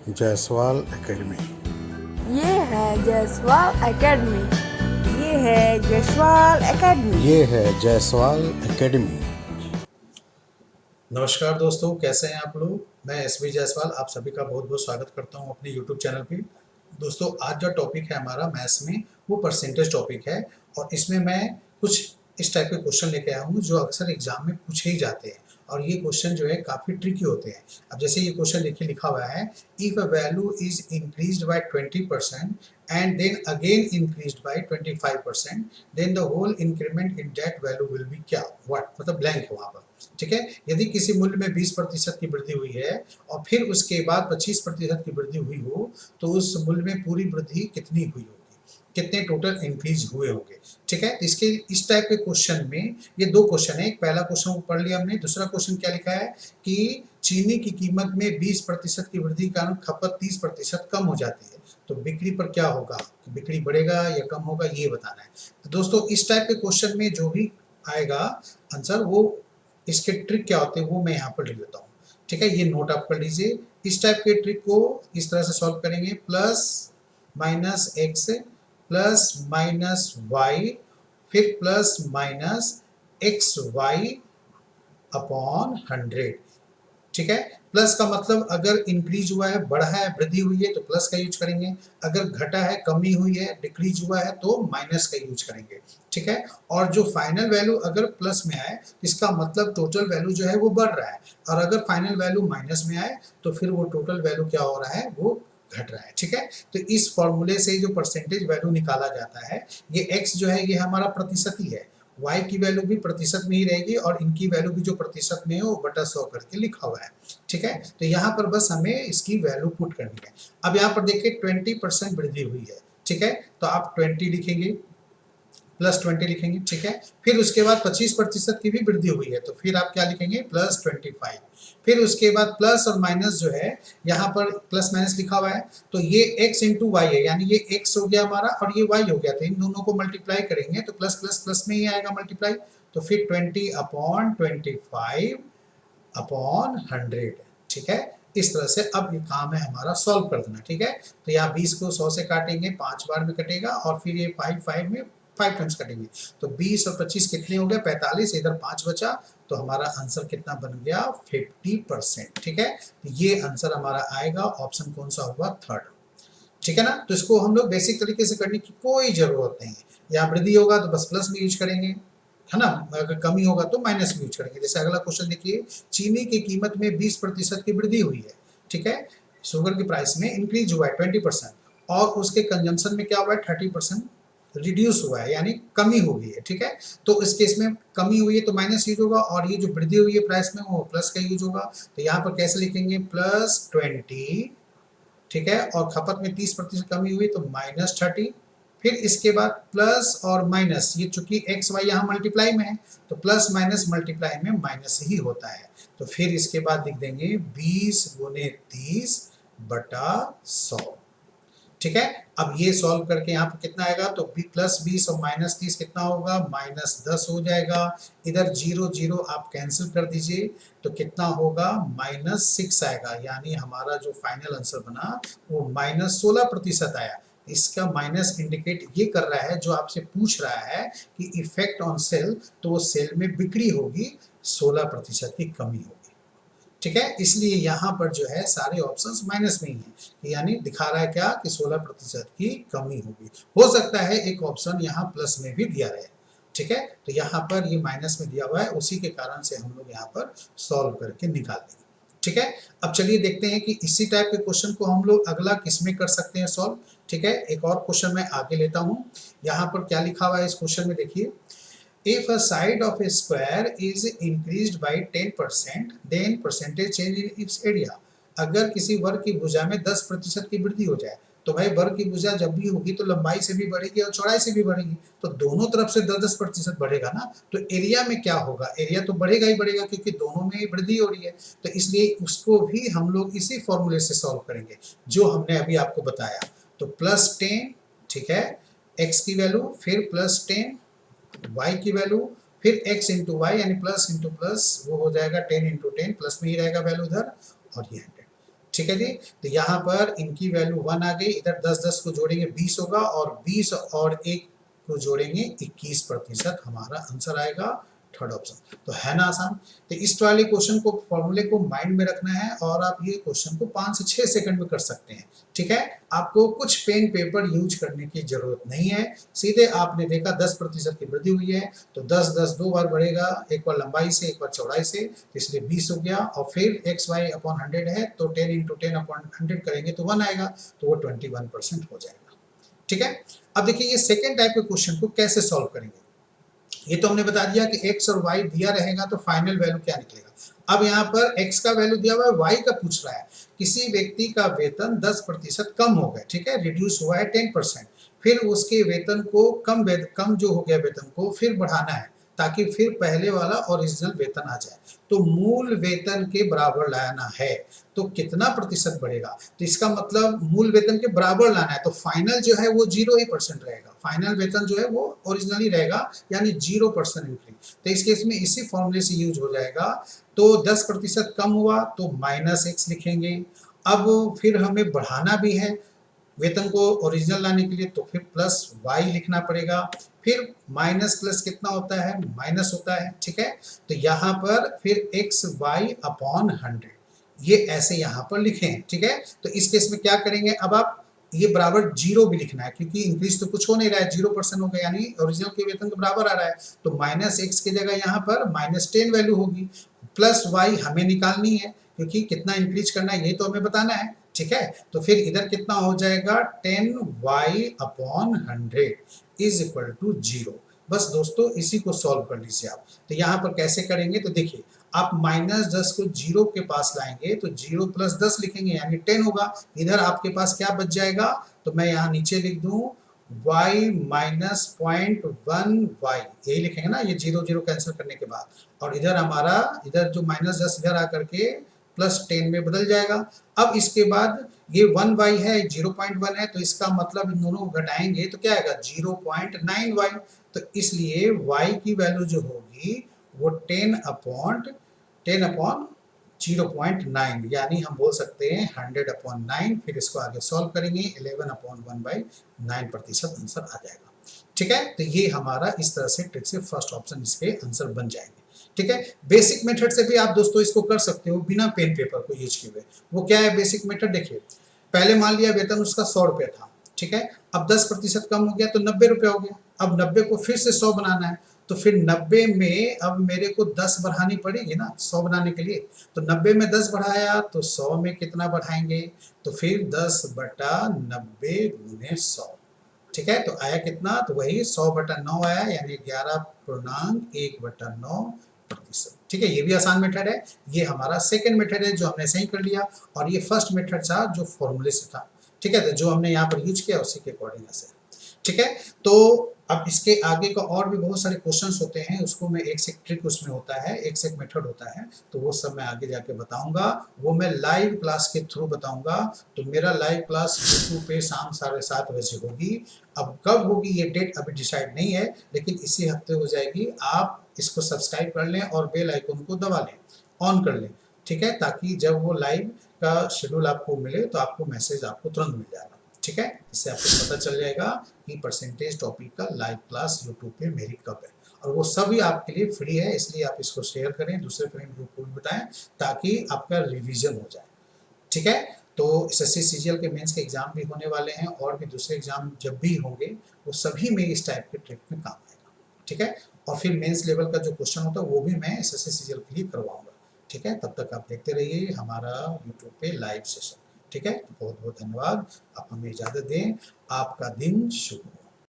Jaiswal academy. ये है Jaiswal academy. ये है जायसवाल एकेडमी। ये है जायसवाल एकेडमी। नमस्कार दोस्तों, कैसे हैं आप लोग। मैं एसबी जायसवाल आप सभी का बहुत बहुत स्वागत करता हूं अपने यूट्यूब चैनल पे। दोस्तों, आज जो टॉपिक है हमारा मैथ्स में वो परसेंटेज टॉपिक है और इसमें मैं कुछ इस टाइप के क्वेश्चन लेके आया हूँ जो अक्सर एग्जाम में पूछे ही जाते हैं और ये क्वेश्चन जो है काफ़ी ट्रिकी होते हैं। अब जैसे ये क्वेश्चन देखिए, लिखा हुआ है if a value is increased by 20% and then again increased by 25%, then the whole increment in that value will be क्या, व्हाट, मतलब ब्लैंक है वहाँ पर। ठीक है, यदि किसी मूल्य में 20% की वृद्धि हुई है और फिर उसके बाद 25% की वृद्धि हुई हो तो उस मूल्य में पूरी वृद्धि कितनी हुई होगी, कितने टोटल इंक्रीज हुए होंगे। ठीक है, इसके इस टाइप के क्वेश्चन में ये दो क्वेश्चन है। एक पहला क्वेश्चन पढ़ लिया हमने, दूसरा क्वेश्चन क्या लिखा है कि चीनी की कीमत में 20% की वृद्धि के कारण खपत 30% कम हो जाती है, तो बिक्री पर क्या होगा, बिक्री बढ़ेगा या कम होगा, ये बताना है। तो दोस्तों, इस टाइप के क्वेश्चन में जो भी आएगा आंसर, वो इसके ट्रिक क्या होते हैं वो मैं यहाँ पर लिख देता हूँ। ठीक है, ये नोट आप कर लीजिए। इस टाइप के ट्रिक को इस तरह से सॉल्व करेंगे, plus minus x plus minus y फिर plus minus x y upon 100। ठीक है, प्लस का मतलब अगर इंक्रीज हुआ है, बढ़ा है, वृद्धि हुई है तो प्लस का यूज करेंगे, अगर घटा है, कमी हुई है, डिक्रीज हुआ है तो माइनस का यूज करेंगे। ठीक है, और जो फाइनल वैल्यू अगर प्लस में आए इसका मतलब टोटल वैल्यू जो है वो बढ़ रहा है, और अगर फाइनल वैल्यू माइनस में आए तो फिर वो टोटल वैल्यू क्या हो रहा है, वो घट रहा है। ठीक है, तो इस फॉर्मूले से जो परसेंटेज वैल्यू निकाला जाता है, ये x जो है ये हमारा प्रतिशत ही है, y की वैल्यू भी प्रतिशत में ही रहेगी और इनकी वैल्यू भी जो प्रतिशत में है वो बटा 100 करके लिखा हुआ है। ठीक है, तो यहाँ पर बस हमें इसकी वैल्यू पुट करनी है। अब यहाँ पर देखिए 20% वृद्धि हुई है। ठीक है, तो आप 20 लिखेंगे, प्लस 20 लिखेंगे। ठीक है, फिर उसके बाद 25% की भी वृद्धि हुई है तो फिर आप क्या लिखेंगे, प्लस 25। फिर उसके बाद प्लस और माइनस जो है, यहाँ पर प्लस माइनस लिखा हुआ है तो ये x इंटू वाई है, यानी ये x हो गया हमारा और ये y हो गया, तो इन दोनों को मल्टीप्लाई करेंगे तो प्लस प्लस प्लस में ही आएगा मल्टीप्लाई, तो फिर 20 अपॉन 25 अपॉन 100। ठीक है, इस तरह से अब ये काम है हमारा सॉल्व कर देना। ठीक है, तो यहाँ 20 को 100 से काटेंगे, 5 बार में कटेगा और फिर ये 5 में 5 टाइम्स कटेंगे, तो 20 और 25 कितने हो गए, 45, इधर 5 बचा, तो हमारा आंसर कितना बन गया, 50%। ठीक है, ये आंसर हमारा आएगा, ऑप्शन कौन सा होगा, थर्ड। ठीक है ना, तो इसको हम लोग बेसिक तरीके से करने की कोई जरूरत नहीं है। यहाँ वृद्धि होगा तो बस प्लस में यूज करेंगे, है ना, अगर कमी होगा तो माइनस में यूज करेंगे। जैसे अगला क्वेश्चन देखिए, चीनी की कीमत में 20% की वृद्धि हुई है। ठीक है, शुगर की प्राइस में इंक्रीज हुआ है 20% और उसके कंजम्पशन में क्या हुआ है, 30% रिड्यूस हुआ है, यानी कमी हो गई है। ठीक है, तो इस केस में कमी हुई है तो माइनस यूज होगा और ये जो वृद्धि हुई है प्राइस में वो प्लस का यूज होगा, तो यहाँ पर कैसे लिखेंगे, प्लस 20। ठीक है, और खपत में 30% कमी हुई तो माइनस 30। फिर इसके बाद प्लस और माइनस, ये चूंकि एक्स वाई यहाँ मल्टीप्लाई में है तो प्लस माइनस मल्टीप्लाई में माइनस ही होता है, तो फिर इसके बाद लिख देंगे 20 गुने 30 बटा 100। ठीक है, अब ये सॉल्व करके यहाँ पर कितना आएगा, तो प्लस 20 और माइनस 30 कितना होगा, माइनस 10 हो जाएगा। इधर 0 0 आप कैंसिल कर दीजिए तो कितना होगा, माइनस 6 आएगा, यानी हमारा जो फाइनल आंसर बना वो माइनस 16% आया। इसका माइनस इंडिकेट ये कर रहा है, जो आपसे पूछ रहा है कि इफेक्ट ऑन सेल, तो वो सेल में बिक्री होगी, 16% की कमी होगी। ठीक है, इसलिए यहाँ पर जो है सारे ऑप्शंस माइनस में ही हैं, यानी दिखा रहा है क्या कि 16% की कमी होगी। हो सकता है एक ऑप्शन यहाँ प्लस में भी दिया रहे। ठीक है, तो यहाँ पर ये माइनस में दिया हुआ है, उसी के कारण से हम लोग यहाँ पर सॉल्व करके निकाल देंगे। ठीक है, अब चलिए देखते हैं कि इसी टाइप के क्वेश्चन को हम लोग अगला किस में कर सकते हैं सॉल्व। ठीक है, एक और क्वेश्चन मैं आगे लेता हूँ। यहाँ पर क्या लिखा हुआ है इस क्वेश्चन में, देखिए, if a side of a square is increased by 10%, then percentage change in its area। अगर किसी वर्ग की भुजा में 10% की वृद्धि हो जाए तो भाई वर्ग की भुजा जब भी होगी तो लंबाई से भी बढ़ेगी और चौड़ाई से भी बढ़ेगी, तो दोनों तरफ से 10-10% बढ़ेगा ना, तो एरिया में क्या होगा, एरिया तो बढ़ेगा ही बढ़ेगा क्योंकि दोनों में वृद्धि हो रही है, तो इसलिए उसको भी हम लोग इसी फॉर्मूले से सॉल्व करेंगे जो हमने अभी आपको बताया। तो प्लस 10, ठीक है, x की वैल्यू, फिर प्लस 10 y की वैल्यू, फिर x इंटू वाई, यानी प्लस इंटू प्लस, वो हो जाएगा 10 इंटू 10, प्लस में ही रहेगा वैल्यू उधर, और ये 100। ठीक है जी। तो यहाँ पर इनकी वैल्यू 1 आ गई, इधर 10 को जोड़ेंगे 20 होगा, और 20 और 1 को जोड़ेंगे 21% हमारा आंसर आएगा, थर्ड ऑप्शन। तो है ना आसान। तो इस वाले क्वेश्चन को, फॉर्मूले को माइंड में रखना है और आप ये क्वेश्चन को 5 से 6 सेकंड में कर सकते हैं। ठीक है, आपको कुछ पेन पेपर यूज करने की जरूरत नहीं है, सीधे आपने देखा 10% की वृद्धि हुई है तो 10 10 दो बार बढ़ेगा, एक बार लंबाई से एक बार चौड़ाई से, इसलिए 20 हो गया, और फिर xy/100 है तो 10 × 10/100 करेंगे तो 1 आएगा, तो वो 21% हो जाएगा। ठीक है, अब देखिए ये सेकेंड टाइप के क्वेश्चन को कैसे सॉल्व करेंगे। ये तो हमने बता दिया कि x और y दिया रहेगा तो फाइनल वैल्यू क्या निकलेगा। अब यहाँ पर x का वैल्यू दिया हुआ है, y का पूछ रहा है। किसी व्यक्ति का वेतन 10% कम हो गया, ठीक है, रिड्यूस हुआ है 10%, फिर उसके वेतन को कम जो हो गया वेतन को फिर बढ़ाना है ताकि फिर पहले वाला ओरिजिनल वेतन आ जाए, तो मूल वेतन के बराबर लाना है, तो कितना प्रतिशत बढ़ेगा। तो इसका मतलब मूल वेतन के बराबर लाना है, तो फाइनल जो है वो 0% रहेगा, फाइनल वेतन जो है वो ओरिजिनली रहेगा, यानी 0% इंक्रीज। तो इस केस में इसी फॉर्मूले से यूज हो जाएगा। तो 10% कम हुआ तो -x लिखेंगे। अब फिर हमें बढ़ाना भी है वेतन को ओरिजिनल लाने के लिए, तो फिर +y लिखना पड़ेगा, फिर माइनस प्लस कितना होता है, माइनस होता है। ठीक है, तो यहाँ पर फिर xy/100 ये ऐसे यहाँ पर लिखें। ठीक है, तो इस केस में क्या करेंगे, अब आप ये बराबर 0 भी लिखना है, क्योंकि इंक्रीज तो कुछ हो नहीं रहा है, 0% हो गया, यानी ओरिजिनल के वेतन के बराबर आ रहा है, तो -x की जगह यहाँ पर -10 वैल्यू होगी, +y हमें निकालनी है क्योंकि कितना इंक्रीज करना है ये तो हमें बताना है। ठीक है, तो फिर इधर कितना हो जाएगा, 10y/100 = 0। बस दोस्तों इसी को सॉल्व कर लीजिए आप। तो यहाँ पर कैसे करेंगे, तो देखिए आप -10 को 0 के पास लाएंगे तो 0 + 10 लिखेंगे यानी 10 होगा। इधर आपके पास क्या बच जाएगा, तो मैं यहाँ नीचे लिख दूं y -0.1y, यही लिखेंगे ना, ये 0 0 कैंसिल करने के बाद, और इधर हमारा इधर जो -10 इधर आकर के +10 में बदल जाएगा। अब इसके बाद ये 1y है, 0.1 है, तो इसका मतलब इन दोनों को घटाएंगे तो क्या आएगा, 0.9y। तो इसलिए y की वैल्यू जो होगी वो 10/0.9, यानी हम बोल सकते हैं 100/9। फिर इसको आगे सॉल्व करेंगे, 11/1/9% आंसर आ जाएगा। ठीक है, तो ये हमारा इस तरह से ट्रिक से फर्स्ट ऑप्शन इसके आंसर बन जाएंगे। ठीक है, बेसिक मेथड से भी आप दोस्तों इसको कर सकते हो बिना पेन पेपर को यूज किए हुए। वो क्या है बेसिक मेथड, देखिए पहले मान लिया वेतन उसका 100 रुपये था, ठीक है, अब 10% कम हो गया तो 90 रुपये हो गया। अब 90 को फिर से 100 बनाना है, तो फिर 90 में अब मेरे को 10 बढ़ानी पड़ेगी ना 100 बनाने के लिए। तो 90 में 10 बढ़ाया तो 100 में कितना बढ़ाएंगे, तो फिर 10/90 × 100। ठीक है, तो आया कितना, तो वही 100/9 आया, यानी 11.1/9%। ठीक है, ये भी आसान मेथड है। ये हमारा सेकंड मेथड है जो हमने सही कर लिया, और ये फर्स्ट मेथड था जो फॉर्मूले से था। ठीक है, तो जो हमने यहाँ पर यूज किया उसी के अकॉर्डिंग से। ठीक है, तो अब इसके आगे का और भी बहुत सारे क्वेश्चंस होते हैं, उसको मैं एक से एक ट्रिक उसमें होता है, एक से एक मेथड होता है, तो वो सब मैं आगे जाके बताऊंगा, वो मैं लाइव क्लास के थ्रू बताऊंगा। तो मेरा लाइव क्लास यूट्यूब पे शाम 7:30 बजे होगी। अब कब होगी ये डेट अभी डिसाइड नहीं है, लेकिन इसी हफ्ते हो जाएगी। आप इसको सब्सक्राइब कर लें और बेल आइकन को दबा लें, ऑन कर लें। ठीक है, ताकि जब वो लाइव का शेड्यूल आपको मिले तो आपको मैसेज आपको तुरंत मिल जाएगा। ठीक है, इससे आपको पता चल जाएगा कि परसेंटेज टॉपिक का लाइव क्लास यूट्यूब पे मेरी कब है, और वो सभी आपके लिए फ्री है, इसलिए आप इसको शेयर करें, दूसरे फ्रेंड ग्रुप को भी बताएं ताकि आपका रिवीजन हो जाए। ठीक है, तो एसएससी सीजीएल के मेंस के एग्जाम भी होने वाले हैं, और भी दूसरे एग्जाम जब भी होंगे वो सभी में इस टाइप के ट्रिक में काम आएगा। ठीक है, और फिर मेंस लेवल का जो क्वेश्चन होता है वो भी मैं एसएससी सीजीएल के लिए करवाऊंगा। ठीक है, तब तक आप देखते रहिए हमारा यूट्यूब पे लाइव सेशन। ठीक है, बहुत बहुत धन्यवाद। आप हमें इजाज़त दें, आपका दिन शुभ हो।